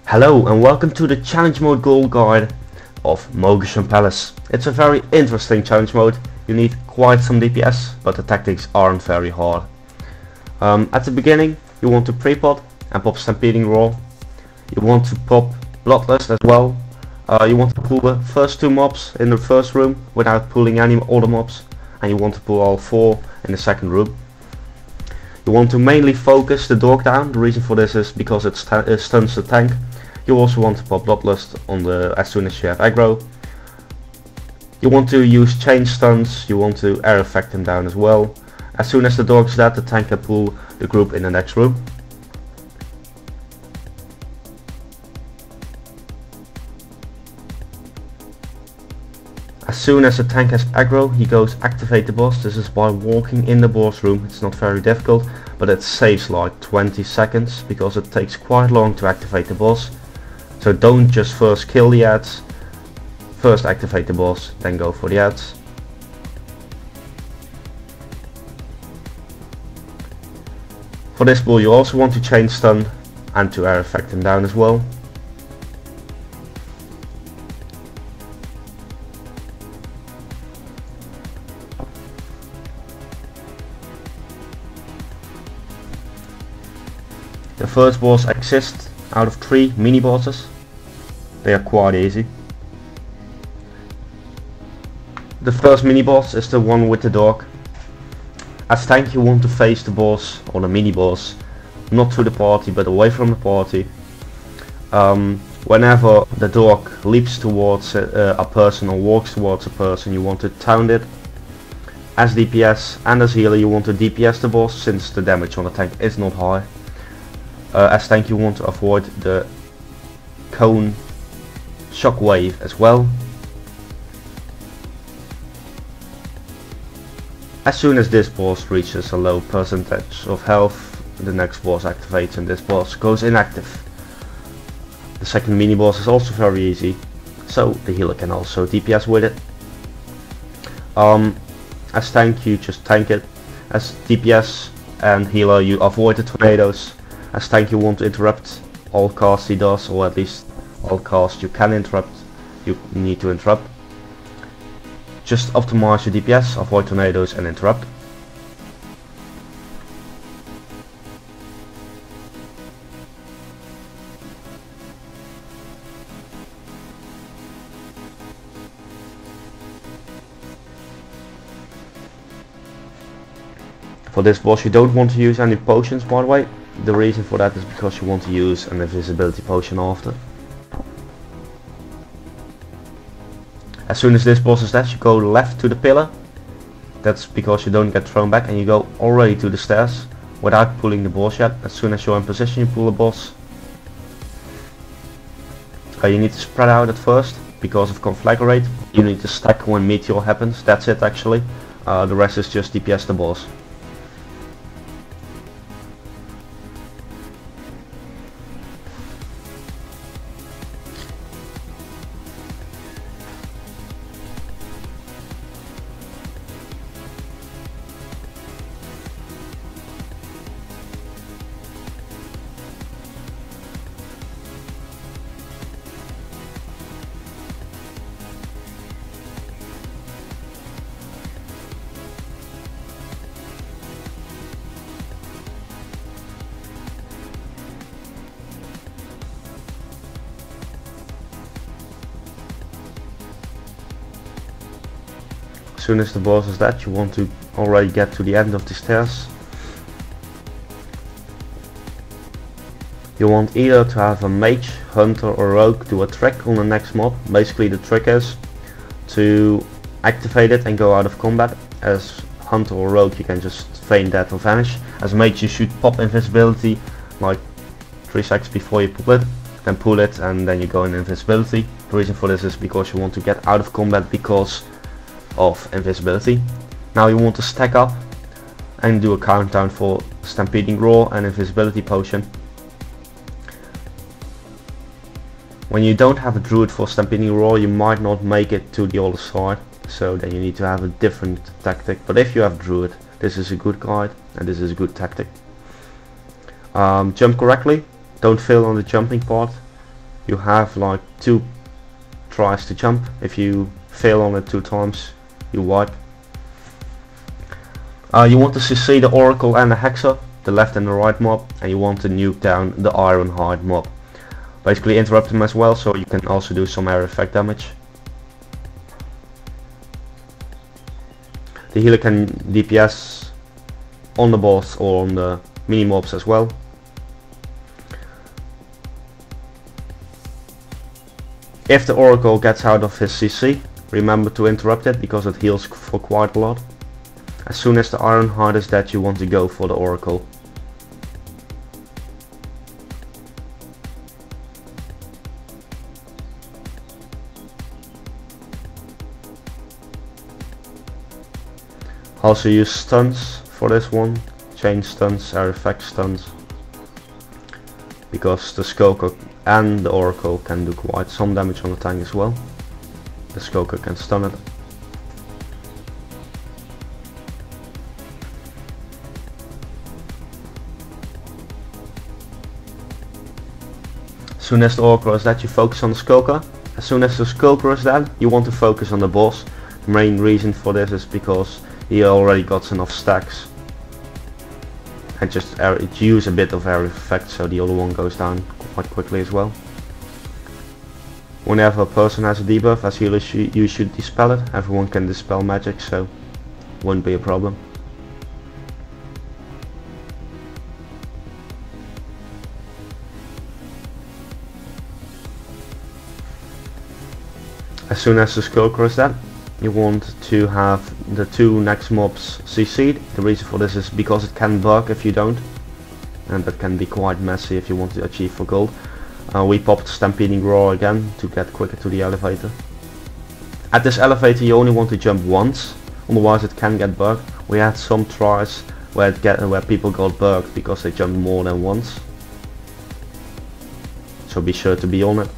Hello and welcome to the challenge mode goal guide of Mogu'Shan Palace. It's a very interesting challenge mode. You need quite some DPS, but the tactics aren't very hard. At the beginning you want to pre-pot and pop Stampeding Roar. You want to pop Bloodlust as well. You want to pull the first two mobs in the first room without pulling any other mobs, and you want to pull all four in the second room. You want to mainly focus the dog down. The reason for this is because it stuns the tank. You also want to pop Bloodlust on as soon as you have aggro. You want to use chain stuns. You want to air effect them down as well. As soon as the dog's dead, the tank can pull the group in the next room. As soon as the tank has aggro, he goes activate the boss. This is by walking in the boss room. It's not very difficult, but it saves like 20 seconds because it takes quite long to activate the boss. So don't just first kill the ads, first activate the boss, then go for the ads. For this bull you also want to chain stun and to air effect him down as well. The first boss exists out of 3 mini bosses. They are quite easy. The first mini boss is the one with the dog. As tank you want to face the boss or the mini boss not to the party but away from the party. Whenever the dog leaps towards a person or walks towards a person, you want to taunt it. As DPS and as healer you want to DPS the boss since the damage on the tank is not high. As tank you want to avoid the cone shockwave as well. As soon as this boss reaches a low percentage of health, the next boss activates and this boss goes inactive. The second mini boss is also very easy, so the healer can also DPS with it. As tank you just tank it. As DPS and healer you avoid the tornadoes. As tank you want to interrupt all casts he does, or at least all casts you can interrupt, you need to interrupt. Just optimize your DPS, avoid tornadoes and interrupt. For this boss you don't want to use any potions, by the way. The reason for that is because you want to use an invisibility potion after. As soon as this boss is dead you go left to the pillar. That's because you don't get thrown back, and you go already to the stairs without pulling the boss yet. As soon as you're in position you pull the boss. You need to spread out at first because of conflagrate. You need to stack when meteor happens. That's it actually. The rest is just DPS the boss. As soon as the boss is dead you want to already get to the end of the stairs. You want either to have a mage, hunter or rogue do a trick on the next mob. Basically the trick is to activate it and go out of combat. As hunter or rogue you can just feign death or vanish. As mage you should pop invisibility like 3 seconds before you pull it, then pull it and then you go in invisibility. The reason for this is because you want to get out of combat because of invisibility. Now you want to stack up and do a countdown for Stampeding Roar and invisibility potion. When you don't have a druid for Stampeding Roar you might not make it to the other side, so then you need to have a different tactic. But if you have druid, this is a good guide and this is a good tactic. Jump correctly, don't fail on the jumping part. You have like 2 tries to jump. If you fail on it 2 times, you wipe. You want to CC the Oracle and the Hexer, the left and the right mob, and you want to nuke down the Ironhide mob. Basically interrupt them as well, so you can also do some area effect damage. The healer can DPS on the boss or on the mini mobs as well. If the Oracle gets out of his CC, remember to interrupt it because it heals for quite a lot. As soon as the Ironhide is dead, you want to go for the Oracle. Also use stuns for this one, chain stuns, air effect stuns, because the Skoker and the Oracle can do quite some damage on the tank as well. The Skoker can stun it. As soon as the Oracle is dead, you focus on the Skoker. As soon as the Skoker is dead, you want to focus on the boss. The main reason for this is because he already got enough stacks. And just use a bit of area effect so the other one goes down quite quickly as well. Whenever a person has a debuff, as healer you should dispel it. Everyone can dispel magic, so won't be a problem. As soon as the Skoker is dead, you want to have the 2 next mobs CC'd. The reason for this is because it can bug if you don't, and that can be quite messy if you want to achieve for gold. We popped Stampeding Roar again to get quicker to the elevator. At this elevator you only want to jump once, otherwise it can get bugged. We had some tries where people got bugged because they jumped more than once, so be sure to be on it.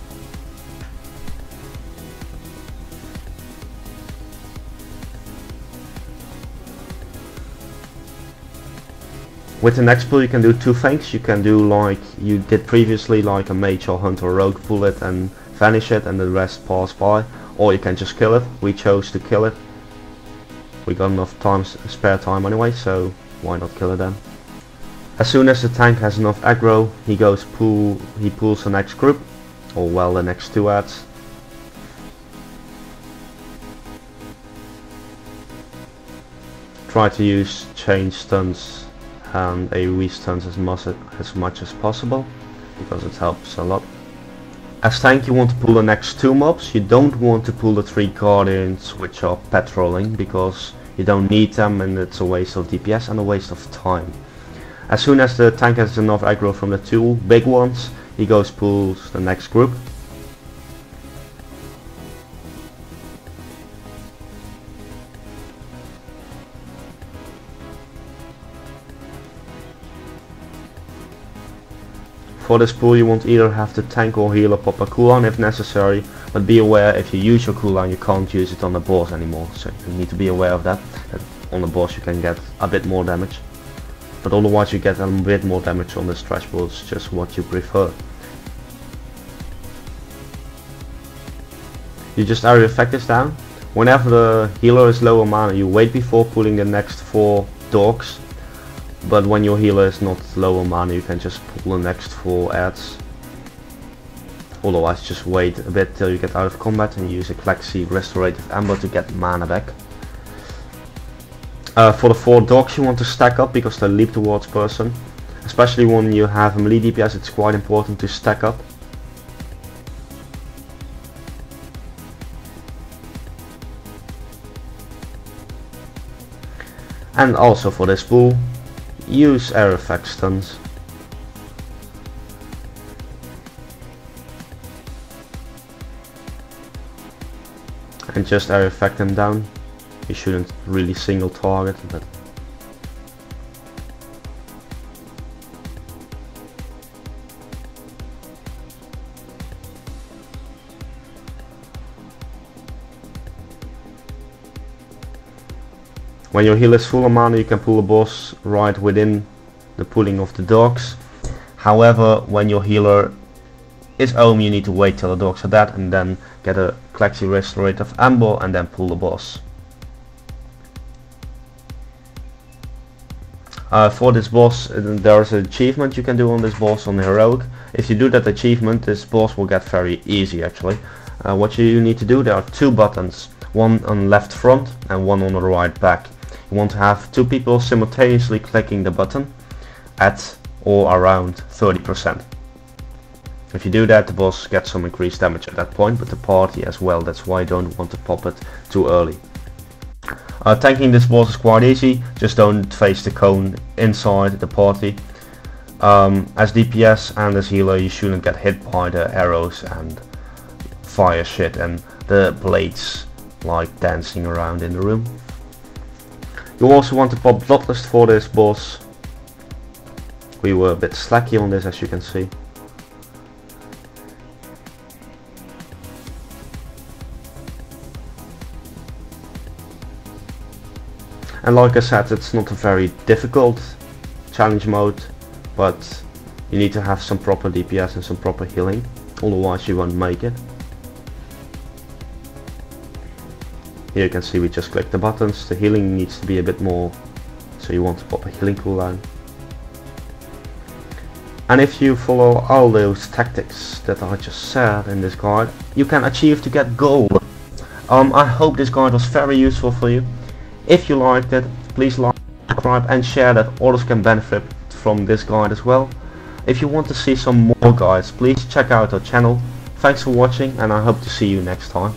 With the next pull you can do 2 things. You can do like you did previously, like a mage or hunter or rogue, pull it and vanish it and the rest pass by, or you can just kill it. We chose to kill it. We got enough spare time anyway, so why not kill it then. As soon as the tank has enough aggro, he pulls the next group, or well, the next 2 ads. Try to use chain stuns and AoE stuns as much as possible, because it helps a lot. As tank you want to pull the next 2 mobs. You don't want to pull the 3 guardians which are patrolling, because you don't need them and it's a waste of DPS and a waste of time. As soon as the tank has enough aggro from the 2 big ones, he pulls the next group. For this pull you want either have the tank or healer pop a cooldown if necessary, but be aware if you use your cooldown you can't use it on the boss anymore, so you need to be aware of that on the boss you can get a bit more damage, but otherwise you get a bit more damage on the stretch balls, just what you prefer. You just area effect this down. Whenever the healer is low on mana you wait before pulling the next 4 dogs. But when your healer is not low on mana you can just pull the next 4 ads. Otherwise just wait a bit till you get out of combat and use a Klexi Restorative Ember to get mana back. For the 4 dogs you want to stack up because they leap towards person. Especially when you have a melee DPS it's quite important to stack up. And also for this pull, use air effect stuns. And just air effect them down. You shouldn't really single target, but when your healer is full of mana you can pull a boss right within the pulling of the dogs. However, when your healer is home, you need to wait till the dogs are dead and then get a Klexi Restorative Amber and then pull the boss. For this boss, there is an achievement you can do on this boss on Heroic. If you do that achievement, this boss will get very easy actually. What you need to do, there are two buttons, one on left front and one on the right back. You want to have two people simultaneously clicking the button at or around 30%. If you do that, the boss gets some increased damage at that point, but the party as well. That's why I don't want to pop it too early. Tanking this boss is quite easy, just don't face the cone inside the party. As DPS and as healer you shouldn't get hit by the arrows and fire shit and the blades like dancing around in the room. You also want to pop Bloodlust for this boss. We were a bit slacky on this, as you can see. And like I said, it's not a very difficult challenge mode, but you need to have some proper DPS and some proper healing, otherwise you won't make it. Here you can see we just click the buttons. The healing needs to be a bit more, so you want to pop a healing cooldown. And if you follow all those tactics that I just said in this guide, you can achieve to get gold. I hope this guide was very useful for you. If you liked it, please like, subscribe and share that others can benefit from this guide as well. If you want to see some more guides, please check out our channel. Thanks for watching and I hope to see you next time.